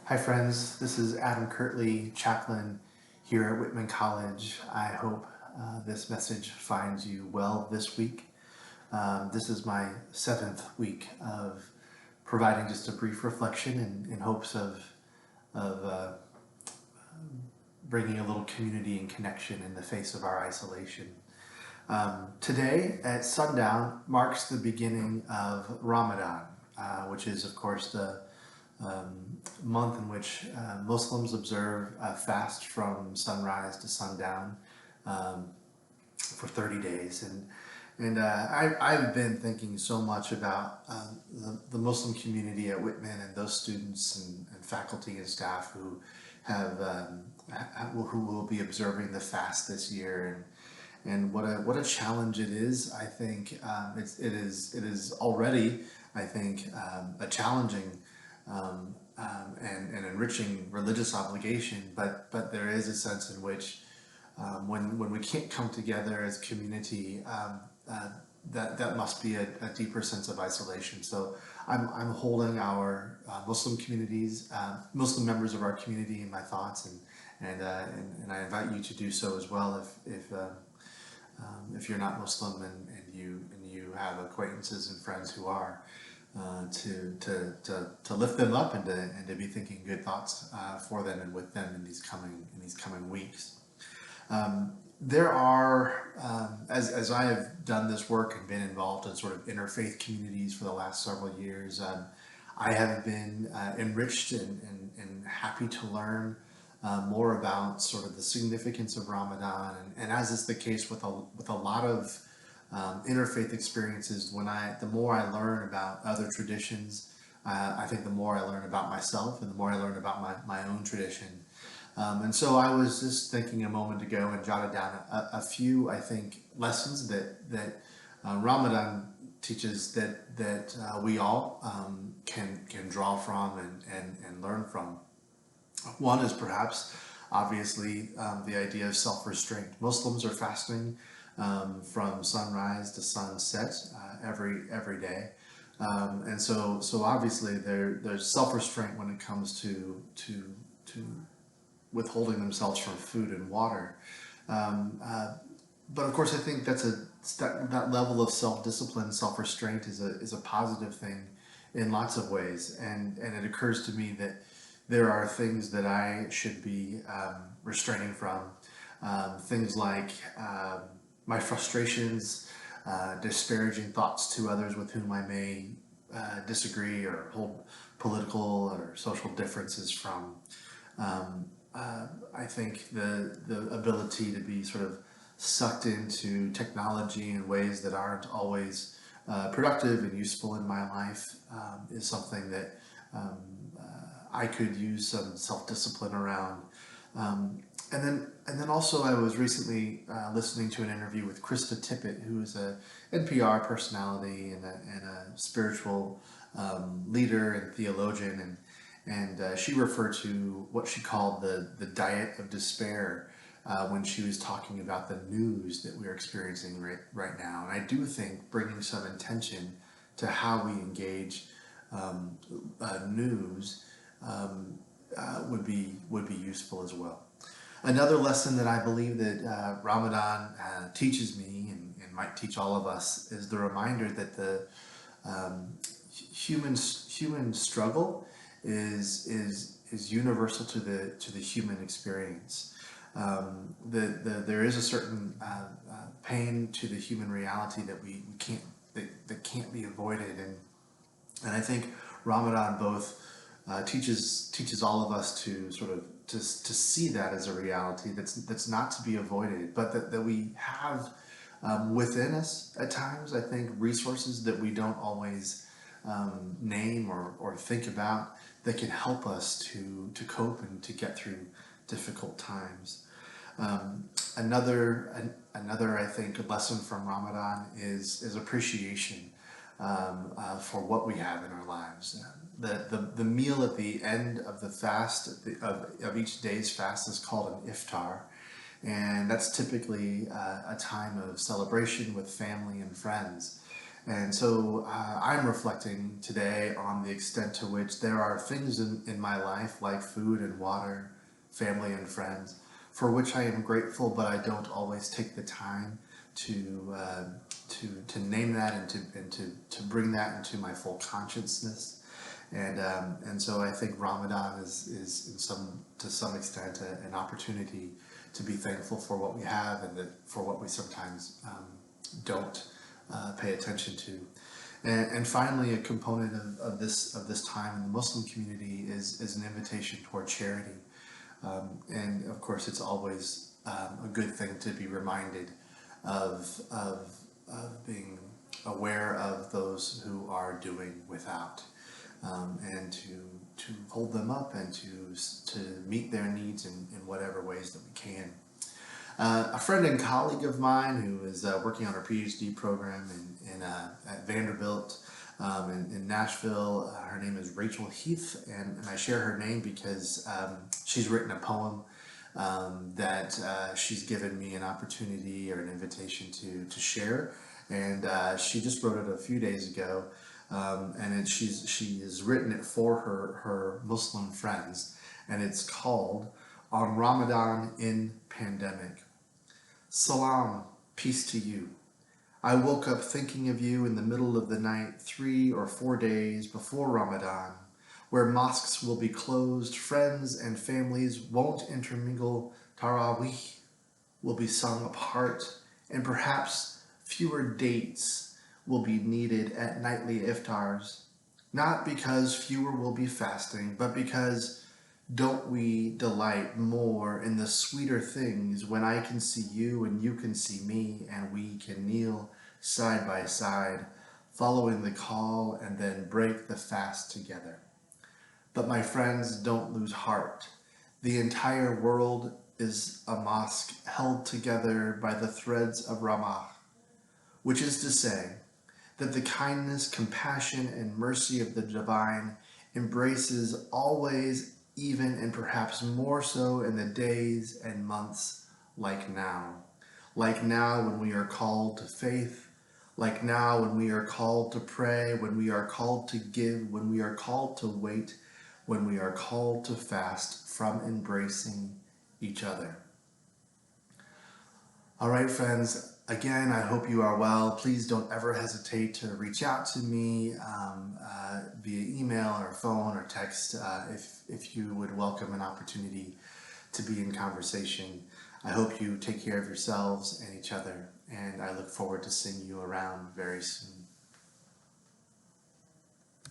Hi friends, this is Adam Kirtley, chaplain here at Whitman College. I hope this message finds you well this week. This is my seventh week of providing just a brief reflection in hopes of bringing a little community and connection in the face of our isolation. Today at sundown marks the beginning of Ramadan, which is of course the month in which Muslims observe a fast from sunrise to sundown um, for 30 days. I've been thinking so much about the Muslim community at Whitman and those students and faculty and staff who who will be observing the fast this year, and what a challenge it is. I think it is already, I think, a challenging and enriching religious obligation, but there is a sense in which when we can't come together as community, that must be a deeper sense of isolation. So I'm holding our Muslim communities, Muslim members of our community in my thoughts, and I invite you to do so as well if you're not Muslim and you have acquaintances and friends who are. To lift them up and to be thinking good thoughts for them and with them in these coming weeks. There are, as I have done this work and been involved in sort of interfaith communities for the last several years, I have been enriched and happy to learn more about sort of the significance of Ramadan, and as is the case with a lot of interfaith experiences, the more I learn about other traditions, I think the more I learn about myself and the more I learn about my own tradition. And so I was just thinking a moment ago and jotted down a few, I think, lessons that Ramadan teaches that we all can draw from and learn from. One is perhaps, obviously, the idea of self-restraint. Muslims are fasting from sunrise to sunset every day, and so obviously there's self-restraint when it comes to withholding themselves from food and water. Um, uh, but of course, I think that level of self-discipline, self-restraint is a positive thing in lots of ways, and it occurs to me that there are things that I should be restraining from, things like my frustrations, disparaging thoughts to others with whom I may disagree or hold political or social differences from. Um, I think the ability to be sort of sucked into technology in ways that aren't always productive and useful in my life is something that um, I could use some self-discipline around. And then also I was recently listening to an interview with Krista Tippett, who is a NPR personality and a spiritual leader and theologian, and she referred to what she called the diet of despair when she was talking about the news that we're experiencing right now. And I do think bringing some intention to how we engage news would be useful as well. Another lesson that I believe that Ramadan teaches me and might teach all of us is the reminder that the um, human struggle is universal to the human experience. There is a certain pain to the human reality that we can't that can't be avoided, and I think Ramadan both teaches all of us to sort of to see that as a reality that's not to be avoided, but that we have within us at times. I think resources that we don't always name or think about that can help us to cope and to get through difficult times. Um, another I think lesson from Ramadan is appreciation for what we have in our lives. The meal at the end of the fast of each day's fast is called an iftar, and that's typically a time of celebration with family and friends. And so I'm reflecting today on the extent to which there are things in my life, like food and water, family and friends, for which I am grateful, but I don't always take the time to to name that and to bring that into my full consciousness. And so I think Ramadan is in to some extent an opportunity to be thankful for what we have and that for what we sometimes don't pay attention to. And finally, a component of this time in the Muslim community is an invitation toward charity. And of course, it's always a good thing to be reminded of being aware of those who are doing without, and to hold them up and to meet their needs in whatever ways that we can. A friend and colleague of mine who is working on her PhD program at Vanderbilt in Nashville. Her name is Rachel Heath, and I share her name because she's written a poem that she's given me an opportunity or an invitation to share, and she just wrote it a few days ago, and she has written it for her Muslim friends, and it's called "On Ramadan in Pandemic." Salam, peace to you. I woke up thinking of you in the middle of the night 3 or 4 days before Ramadan, where mosques will be closed, friends and families won't intermingle, Taraweeh will be sung apart, and perhaps fewer dates will be needed at nightly iftars. Not because fewer will be fasting, but because don't we delight more in the sweeter things when I can see you and you can see me and we can kneel side by side, following the call and then break the fast together. But my friends, don't lose heart. The entire world is a mosque held together by the threads of Ramah, which is to say that the kindness, compassion, and mercy of the divine embraces always, even and perhaps more so in the days and months like now. Like now when we are called to faith, like now when we are called to pray, when we are called to give, when we are called to wait, when we are called to fast from embracing each other. All right, friends, again, I hope you are well. Please don't ever hesitate to reach out to me via email or phone or text if you would welcome an opportunity to be in conversation. I hope you take care of yourselves and each other, and I look forward to seeing you around very soon.